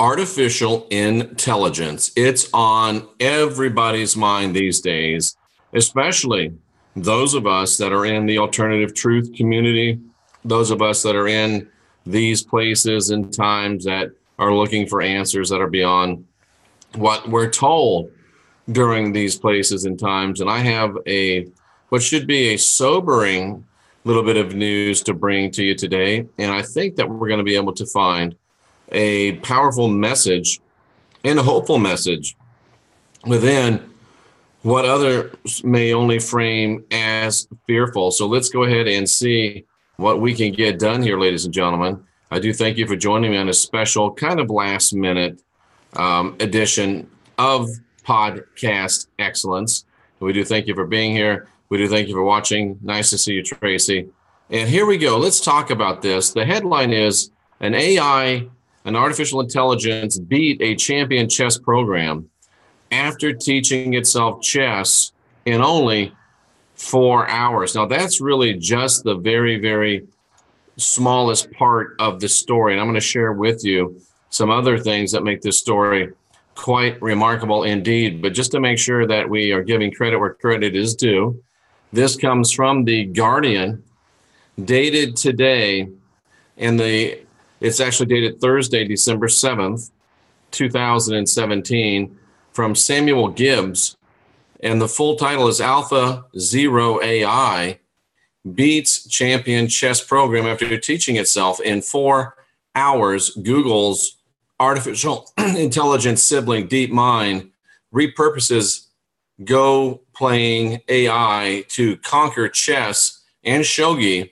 Artificial intelligence. It's on everybody's mind these days, especially those of us that are in the alternative truth community, those of us that are in these places and times that are looking for answers that are beyond what we're told during these places and times. And I have what should be a sobering little bit of news to bring to you today. And I think that we're going to be able to find a powerful message and a hopeful message within what others may only frame as fearful. So let's go ahead and see what we can get done here, ladies and gentlemen. I do thank you for joining me on a special kind of last minute edition of Podcast Excellence. We do thank you for being here. We do thank you for watching. Nice to see you, Tracy. And here we go. Let's talk about this. The headline is an artificial intelligence beat a champion chess program after teaching itself chess in only 4 hours. Now, that's really just the very, very smallest part of the story. And I'm going to share with you some other things that make this story quite remarkable indeed. But just to make sure that we are giving credit where credit is due, this comes from The Guardian, dated today, and it's actually dated Thursday, December 7th, 2017, from Samuel Gibbs. And the full title is Alpha Zero AI Beats Champion Chess Program After Teaching Itself in 4 hours. Google's artificial intelligence sibling DeepMind repurposes Go playing AI to conquer chess and shogi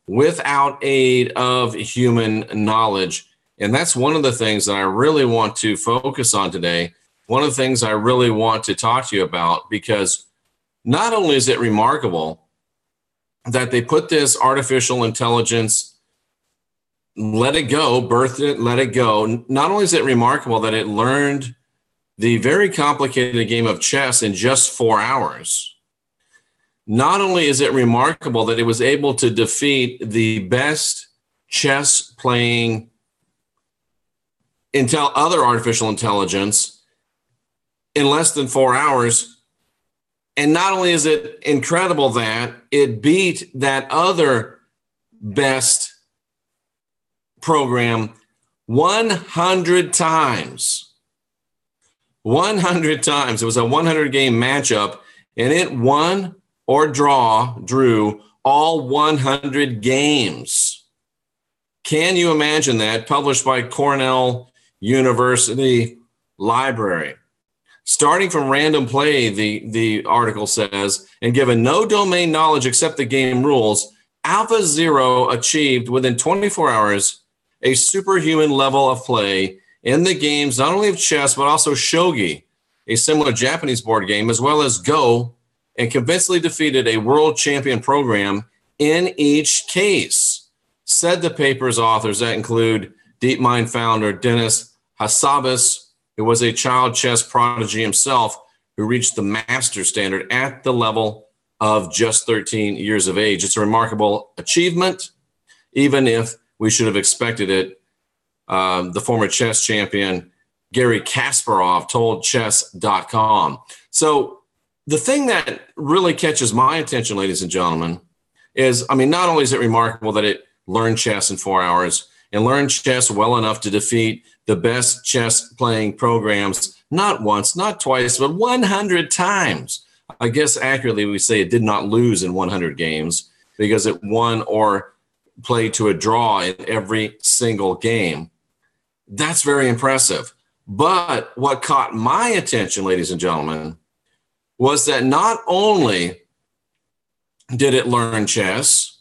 without aid of human knowledge. And that's one of the things that I really want to focus on today. One of the things I really want to talk to you about, because not only is it remarkable that they put this artificial intelligence, let it go, birthed it, let it go. Not only is it remarkable that it learned the very complicated game of chess in just 4 hours. Not only is it remarkable that it was able to defeat the best chess playing other artificial intelligence in less than 4 hours. And not only is it incredible that it beat that other best program 100 times. 100 times. It was a 100 game matchup, and it won or drew all 100 games. Can you imagine that? Published by Cornell University Library. Starting from random play, the article says, and given no domain knowledge except the game rules, Alpha Zero achieved within 24 hours a superhuman level of play in the games, not only of chess, but also shogi, a similar Japanese board game, as well as Go, and convincingly defeated a world champion program in each case, said the paper's authors that include DeepMind founder Dennis Hassabis, who was a child chess prodigy himself, who reached the master standard at the level of just 13 years of age. It's a remarkable achievement, even if we should have expected it. The former chess champion Gary Kasparov told chess.com. So the thing that really catches my attention, ladies and gentlemen, is, not only is it remarkable that it learned chess in 4 hours and learned chess well enough to defeat the best chess playing programs, not once, not twice, but 100 times. I guess accurately we say it did not lose in 100 games because it won or played to a draw in every single game. That's very impressive. But what caught my attention, ladies and gentlemen, was that not only did it learn chess,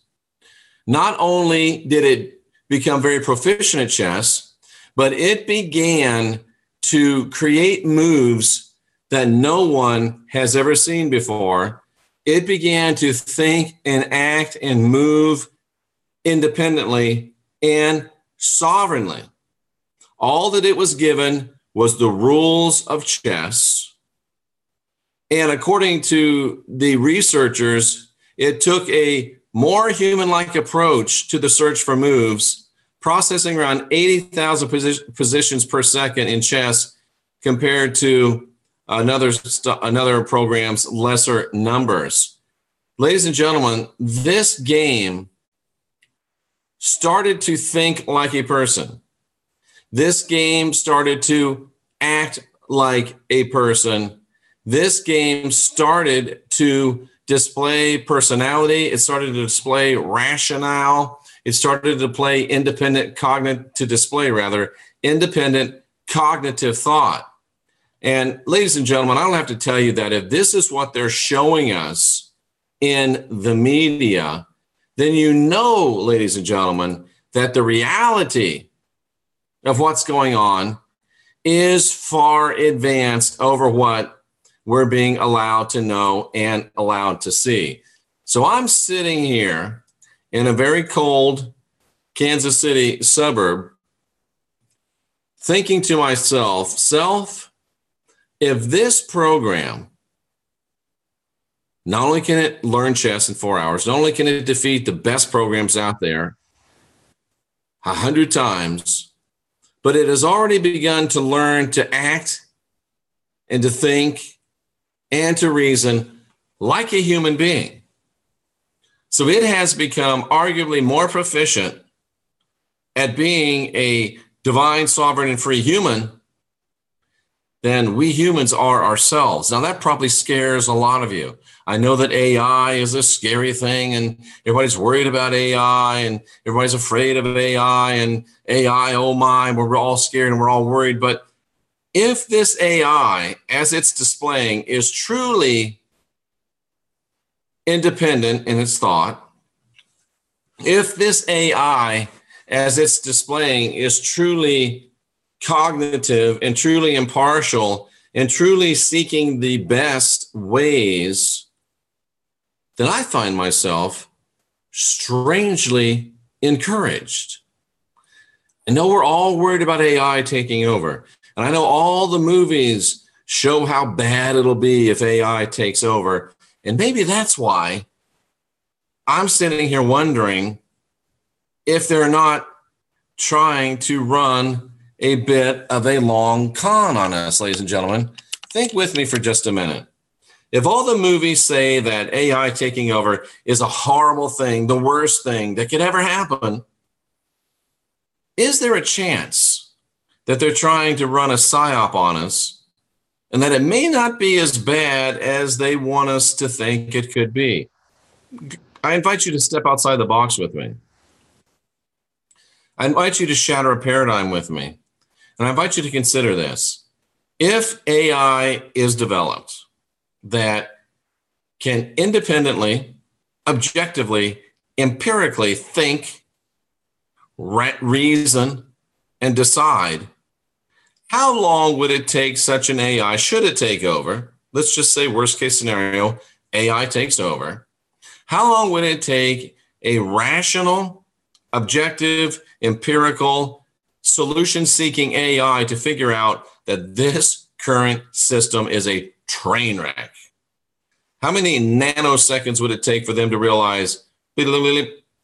not only did it become very proficient at chess, but it began to create moves that no one has ever seen before. It began to think and act and move independently and sovereignly. All that it was given was the rules of chess. And according to the researchers, it took a more human-like approach to the search for moves processing around 80,000 positions per second in chess compared to another program's lesser numbers. Ladies and gentlemen, this game started to think like a person. This game started to act like a person. This game started to display personality. It started to display rationale. It started to display independent cognitive thought. And ladies and gentlemen, I don't have to tell you that if this is what they're showing us in the media, then you know, ladies and gentlemen, that the reality of what's going on is far advanced over what we're being allowed to know and allowed to see. So I'm sitting here in a very cold Kansas City suburb thinking to myself, if this program, not only can it learn chess in 4 hours, not only can it defeat the best programs out there 100 times, but it has already begun to learn to act and to think and to reason like a human being. So it has become arguably more proficient at being a divine, sovereign, and free human than we humans are ourselves. Now, that probably scares a lot of you. I know that AI is a scary thing, and everybody's worried about AI, and everybody's afraid of AI, and AI, oh my, we're all scared and we're all worried. But if this AI, as it's displaying, is truly independent in its thought, if this AI, as it's displaying, is truly cognitive and truly impartial and truly seeking the best ways, then I find myself strangely encouraged. I know we're all worried about AI taking over. And I know all the movies show how bad it'll be if AI takes over. And maybe that's why I'm sitting here wondering if they're not trying to run a bit of a long con on us, ladies and gentlemen. Think with me for just a minute. If all the movies say that AI taking over is a horrible thing, the worst thing that could ever happen, is there a chance that they're trying to run a psyop on us and that it may not be as bad as they want us to think it could be? I invite you to step outside the box with me. I invite you to shatter a paradigm with me. And I invite you to consider this. If AI is developed that can independently, objectively, empirically think, reason, and decide, how long would it take such an AI, should it take over? Let's just say worst case scenario, AI takes over. How long would it take a rational, objective, empirical, solution-seeking AI to figure out that this current system is a train wreck? How many nanoseconds would it take for them to realize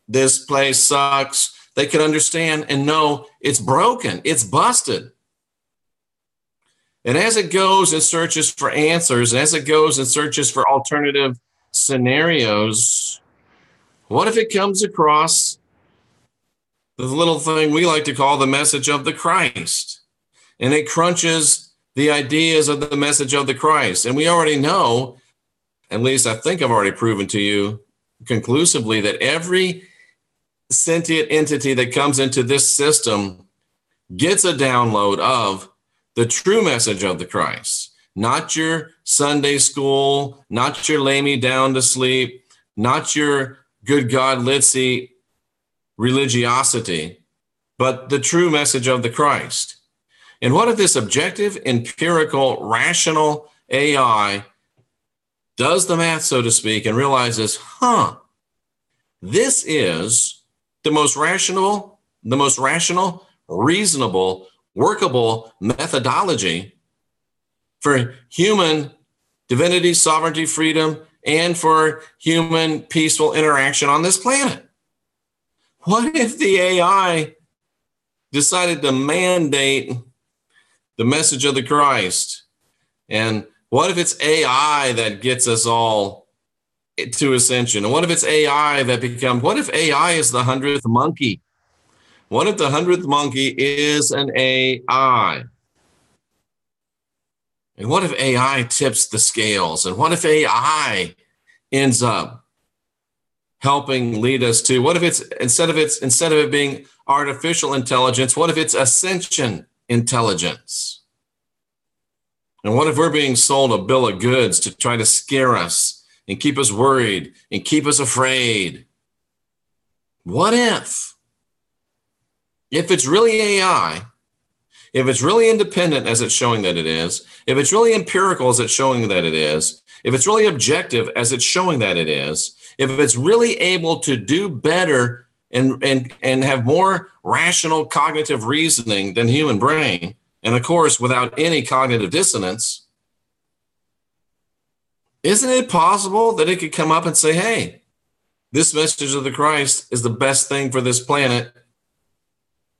this place sucks? They could understand and know it's broken, it's busted. And as it goes and searches for answers, as it goes and searches for alternative scenarios, what if it comes across the little thing we like to call the message of the Christ? And it crunches the ideas of the message of the Christ. And we already know, at least I think I've already proven to you conclusively, that every sentient entity that comes into this system gets a download of the true message of the Christ. Not your Sunday school, not your lay me down to sleep, not your good God, let's see religiosity, but the true message of the Christ. And what if this objective, empirical, rational AI does the math, so to speak, and realizes, this is the most rational, reasonable, workable methodology for human divinity, sovereignty, freedom, and for human peaceful interaction on this planet. What if the AI decided to mandate the message of the Christ? And what if it's AI that gets us all to ascension? And what if it's AI that becomes, what if AI is the 100th monkey? What if the 100th monkey is an AI? And what if AI tips the scales? And what if AI ends up helping lead us to, what if it's, instead of it being artificial intelligence, what if it's ascension intelligence? And what if we're being sold a bill of goods to try to scare us and keep us worried and keep us afraid? What if it's really AI, if it's really independent as it's showing that it is, if it's really empirical as it's showing that it is, if it's really objective as it's showing that it is, if it's really able to do better and have more rational cognitive reasoning than human brain, and of course, without any cognitive dissonance, isn't it possible that it could come up and say, hey, this message of the Christ is the best thing for this planet.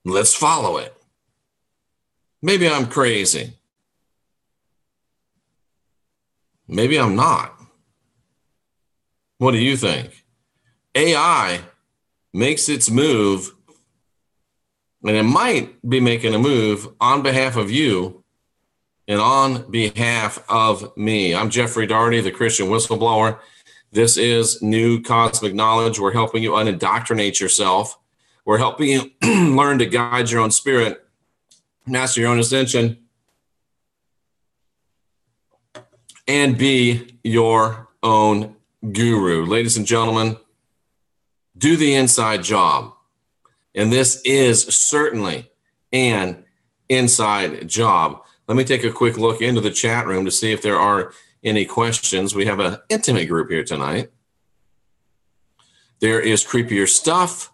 Let's follow it. Maybe I'm crazy. Maybe I'm not. What do you think? AI makes its move, and it might be making a move on behalf of you and on behalf of me. I'm Jeffrey Daugherty, the Christian Whistleblower. This is New Cosmic Knowledge. We're helping you unindoctrinate yourself. We're helping you learn to guide your own spirit, master your own ascension, and be your own guru. Ladies and gentlemen, do the inside job. And this is certainly an inside job. Let me take a quick look into the chat room to see if there are any questions. We have an intimate group here tonight. There is creepier stuff.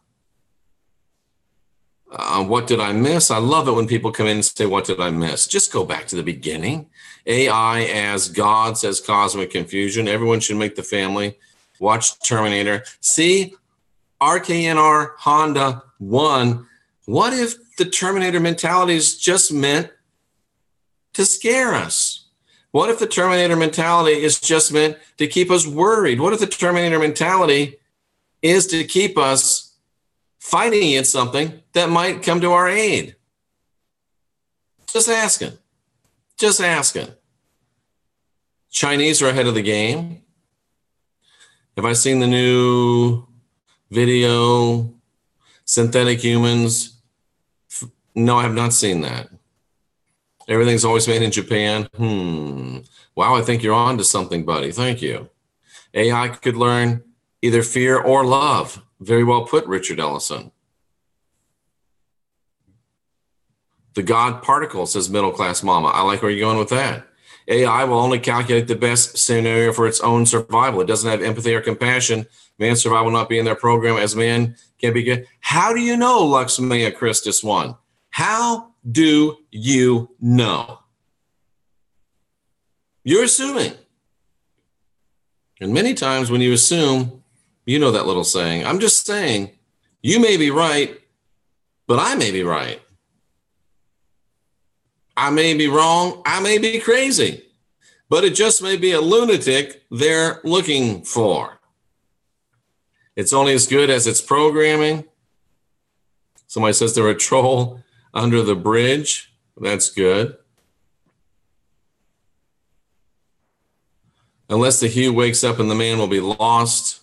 What did I miss? I love it when people come in and say, what did I miss? Just go back to the beginning. AI as God, says Cosmic Confusion. Everyone should make the family. Watch Terminator. See, RKNR Honda 1. What if the Terminator mentality is just meant to scare us? What if the Terminator mentality is just meant to keep us worried? What if the Terminator mentality is to keep us fighting against something that might come to our aid? Just asking. Just asking. Chinese are ahead of the game. Have I seen the new video, Synthetic Humans? No, I have not seen that. Everything's always made in Japan. Wow, I think you're on to something, buddy. Thank you. AI could learn either fear or love. Very well put, Richard Ellison. The God particle, says Middle Class Mama. I like where you're going with that. AI will only calculate the best scenario for its own survival. It doesn't have empathy or compassion. Man's survival will not be in their program as man can be good. How do you know, Luxmea Christus 1? How do you know? You're assuming. And many times when you assume, you know that little saying, I'm just saying, you may be right, but I may be right. I may be wrong, I may be crazy, but it just may be a lunatic they're looking for. It's only as good as its programming. Somebody says they're a troll under the bridge. That's good. Unless the hue wakes up and the man will be lost.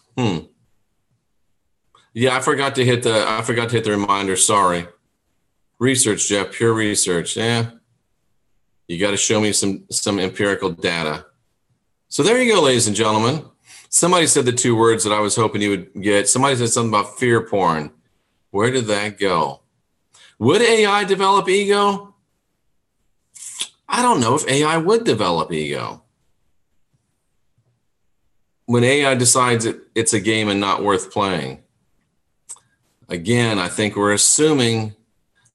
Yeah, I forgot to hit the reminder. Sorry. Research, Jeff, pure research. Yeah. You got to show me some empirical data. So there you go, ladies and gentlemen. Somebody said the two words that I was hoping you would get. Somebody said something about fear porn. Where did that go? Would AI develop ego? I don't know if AI would develop ego. When AI decides it's a game and not worth playing. Again, I think we're assuming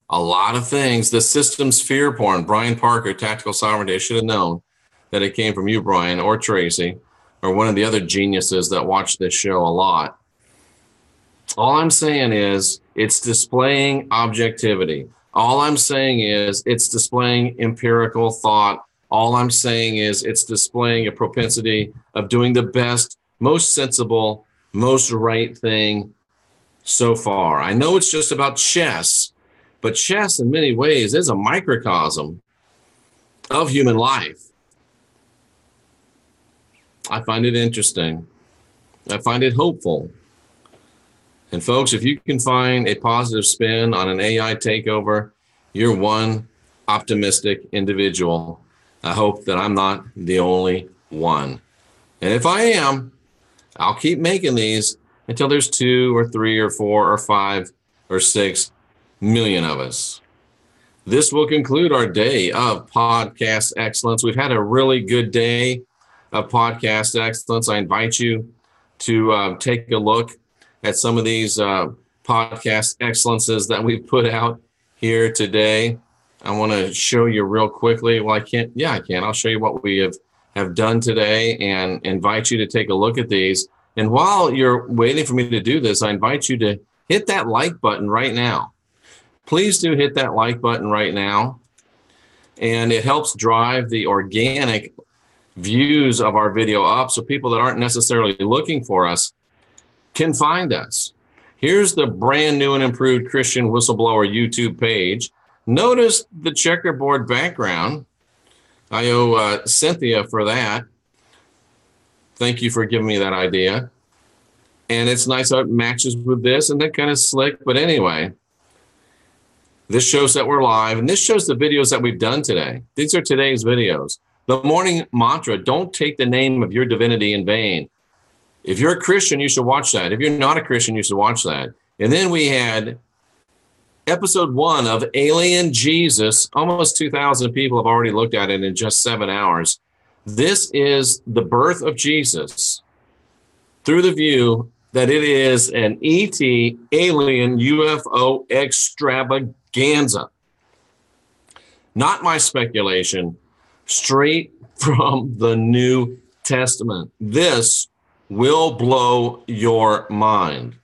a lot of things. The system's fear porn. Brian Parker, Tactical Sovereignty. I should have known that it came from you, Brian, or Tracy, or one of the other geniuses that watch this show a lot. All I'm saying is it's displaying objectivity. All I'm saying is it's displaying empirical thought. All I'm saying is it's displaying a propensity of doing the best, most sensible, most right thing so far. I know it's just about chess, but chess in many ways is a microcosm of human life. I find it interesting. I find it hopeful. And folks, if you can find a positive spin on an AI takeover, you're one optimistic individual. I hope that I'm not the only one. And if I am, I'll keep making these until there's 2 or 3 or 4 or 5 or 6 million of us. This will conclude our day of podcast excellence. We've had a really good day of podcast excellence. I invite you to take a look at some of these podcast excellences that we've put out here today. I want to show you real quickly. Well, I can't. Yeah, I can. I'll show you what we have done today and invite you to take a look at these. And while you're waiting for me to do this, I invite you to hit that like button right now. Please do hit that like button right now. And it helps drive the organic views of our video up so people that aren't necessarily looking for us can find us. Here's the brand new and improved Christian Whistleblower YouTube page. Notice the checkerboard background. I owe Cynthia for that. Thank you for giving me that idea. And it's nice how it matches with this and that kind of slick. But anyway, this shows that we're live, and this shows the videos that we've done today. These are today's videos. The morning mantra, don't take the name of your divinity in vain. If you're a Christian, you should watch that. If you're not a Christian, you should watch that. And then we had episode 1 of Alien Jesus. Almost 2,000 people have already looked at it in just 7 hours. This is the birth of Jesus through the view that it is an ET alien UFO extravaganza. Not my speculation, straight from the New Testament. This will blow your mind.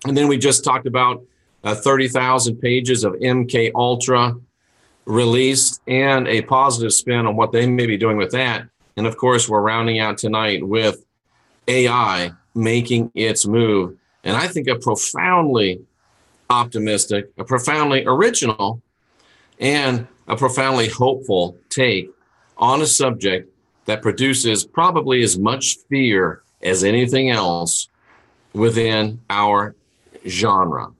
And then we just talked about 30,000 pages of MK Ultra released and a positive spin on what they may be doing with that. And of course, we're rounding out tonight with AI making its move. And I think a profoundly optimistic, a profoundly original, and a profoundly hopeful take on a subject that produces probably as much fear as anything else within our genre.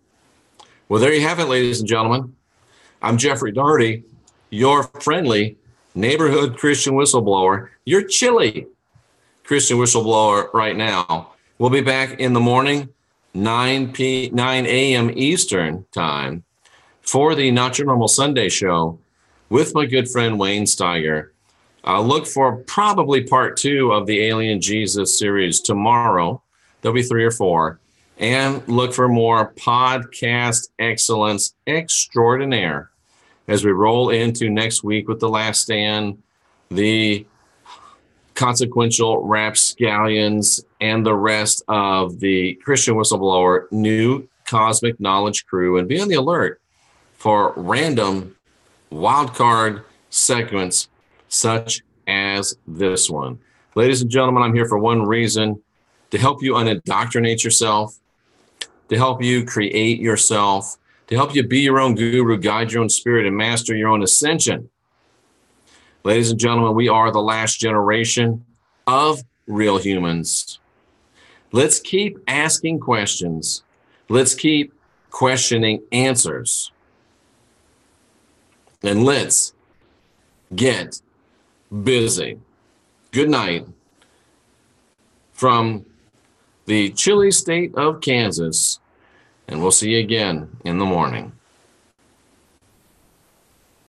Well, there you have it, ladies and gentlemen. I'm Jeffrey Daugherty, your friendly neighborhood Christian whistleblower, your chilly Christian whistleblower right now. We'll be back in the morning, 9 a.m. Eastern time for the Not Your Normal Sunday show with my good friend Wayne Steiger. Look for probably part 2 of the Alien Jesus series tomorrow. There'll be 3 or 4. And look for more podcast excellence extraordinaire as we roll into next week with The Last Stand, the consequential rapscallions, and the rest of the Christian Whistleblower new cosmic knowledge crew. And be on the alert for random wildcard segments such as this one. Ladies and gentlemen, I'm here for one reason: to help you unindoctrinate yourself, to help you create yourself, to help you be your own guru, guide your own spirit, and master your own ascension. Ladies and gentlemen, we are the last generation of real humans. Let's keep asking questions. Let's keep questioning answers. And let's get busy. Good night from the chilly state of Kansas, and we'll see you again in the morning.